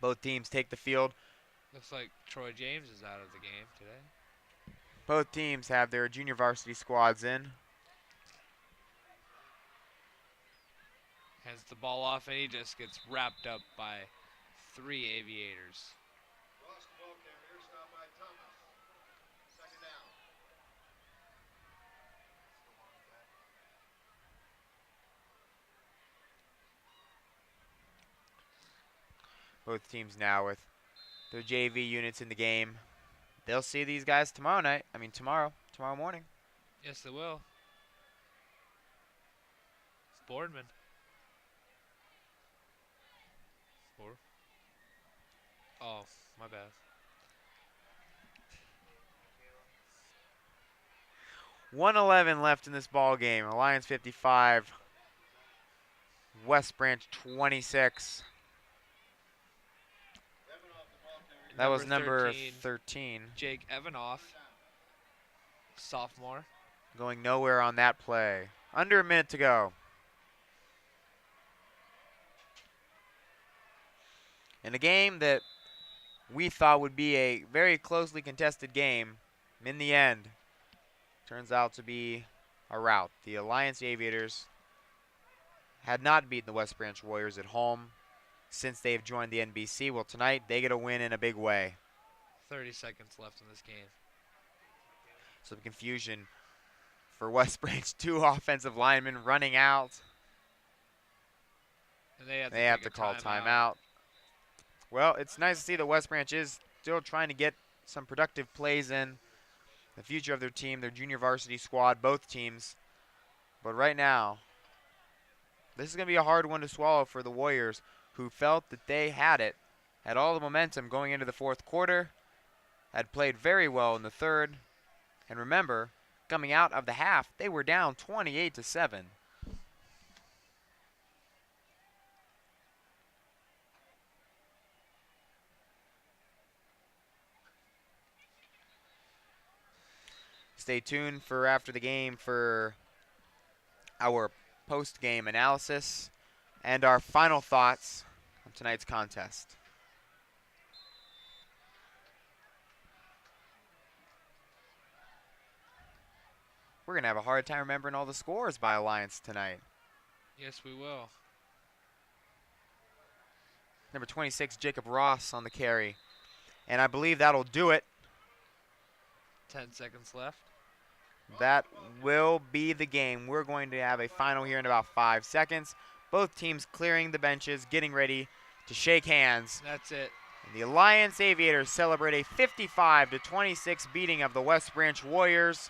Both teams take the field. Looks like Troy James is out of the game today. Both teams have their junior varsity squads in. Hands the ball off, and he just gets wrapped up by 3 Aviators. Both teams now with their JV units in the game. They'll see these guys tomorrow morning. Yes, they will. It's Boardman. Oh, my bad. 1:11 left in this ball game. Alliance 55, West Branch 26. That was number 13. Jake Evanoff, sophomore. Going nowhere on that play. Under a minute to go. In a game that we thought would be a very closely contested game, in the end, turns out to be a rout. The Alliance Aviators had not beaten the West Branch Warriors at home since they've joined the NBC. Well, tonight they get a win in a big way. 30 seconds left in this game. Some confusion for West Branch. 2 offensive linemen running out. And they have to call timeout. Well, it's nice to see that West Branch is still trying to get some productive plays in the future of their team, their junior varsity squad, both teams. But right now, this is going to be a hard one to swallow for the Warriors, who felt that they had it, had all the momentum going into the fourth quarter, had played very well in the third. And remember, coming out of the half, they were down 28-7. Stay tuned for after the game for our post-game analysis and our final thoughts on tonight's contest. We're going to have a hard time remembering all the scores by Alliance tonight. Yes, we will. Number 26, Jacob Ross on the carry. And I believe that'll do it. 10 seconds left. That will be the game. We're going to have a final here in about 5 seconds. Both teams clearing the benches, getting ready to shake hands. That's it. And the Alliance Aviators celebrate a 55-26 beating of the West Branch Warriors.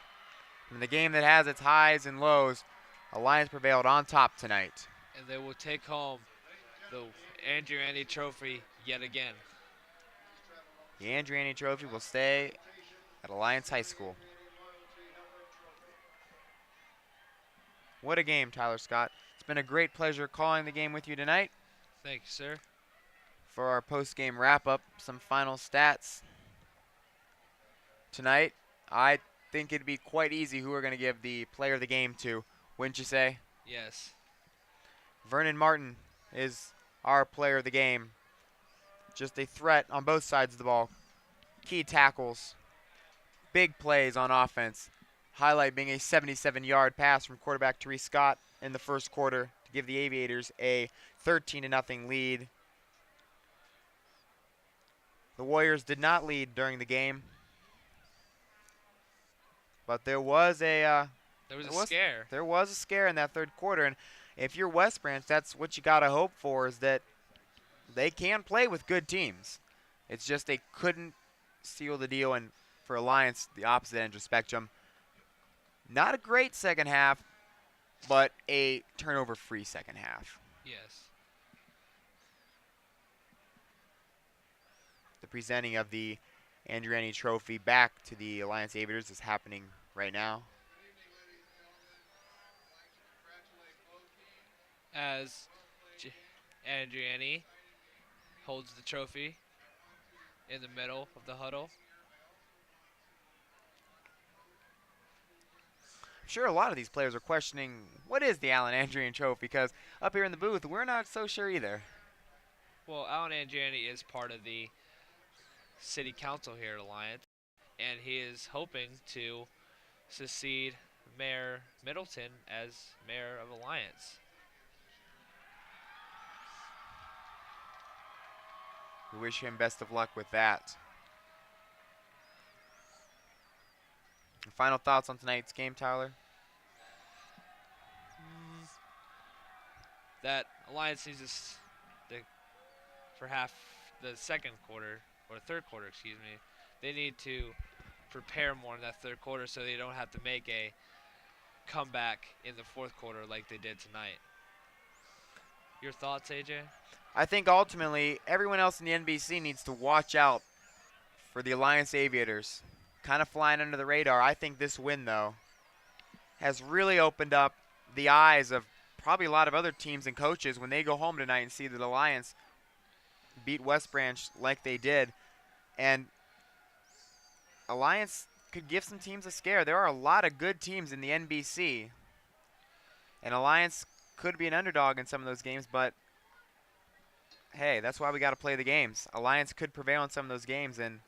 In the game that has its highs and lows, Alliance prevailed on top tonight. And they will take home the Andriani Trophy yet again. The Andriani Trophy will stay at Alliance High School. What a game, Tyler Scott. It's been a great pleasure calling the game with you tonight. Thank you, sir. For our post-game wrap-up, some final stats. Tonight, I think it'd be quite easy who we're going to give the player of the game to, wouldn't you say? Yes. Vernon Martin is our player of the game. Just a threat on both sides of the ball. Key tackles, big plays on offense. Highlight being a 77-yard pass from quarterback Therese Scott in the first quarter to give the Aviators a 13-0 lead. The Warriors did not lead during the game, but there was a scare. There was a scare in that third quarter, and if you're West Branch, that's what you gotta hope for, is that they can play with good teams. It's just they couldn't seal the deal, and for Alliance, the opposite end of the spectrum. Not a great second half, but a turnover-free second half. Yes. The presenting of the Andriani Trophy back to the Alliance Aviators is happening right now. As Andriani holds the trophy in the middle of the huddle. I'm sure a lot of these players are questioning, what is the Allen Andriani Trophy? Because up here in the booth, we're not so sure either. Well, Alan Andriani is part of the city council here at Alliance, and he is hoping to succeed Mayor Middleton as mayor of Alliance. We wish him best of luck with that. Final thoughts on tonight's game, Tyler? Mm, that Alliance needs the, for half the second quarter, or third quarter, excuse me, they need to prepare more in that third quarter so they don't have to make a comeback in the fourth quarter like they did tonight. Your thoughts, AJ? I think ultimately everyone else in the NBC needs to watch out for the Alliance Aviators. Kind of flying under the radar. I think this win, though, has really opened up the eyes of probably a lot of other teams and coaches when they go home tonight and see that Alliance beat West Branch like they did. And Alliance could give some teams a scare. There are a lot of good teams in the NBC, and Alliance could be an underdog in some of those games, but hey, that's why we got to play the games. Alliance could prevail in some of those games and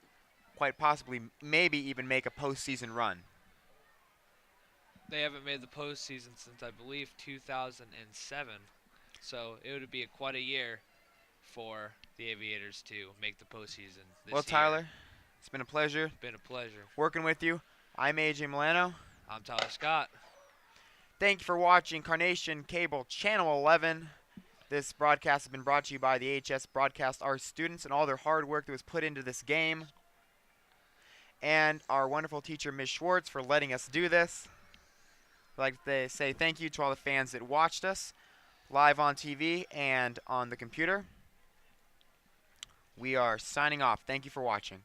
quite possibly maybe even make a postseason run. They haven't made the postseason since I believe 2007, so it would be quite a year for the Aviators to make the postseason Well, this year. Tyler, it's been a pleasure Been a pleasure. working with you. I'm AJ Milano. I'm Tyler Scott. Thank you for watching Carnation Cable Channel 11. This broadcast has been brought to you by the AHS Broadcast Arts students and all their hard work that was put into this game. And our wonderful teacher, Ms. Schwartz, for letting us do this. I'd like to say thank you to all the fans that watched us live on TV and on the computer. We are signing off. Thank you for watching.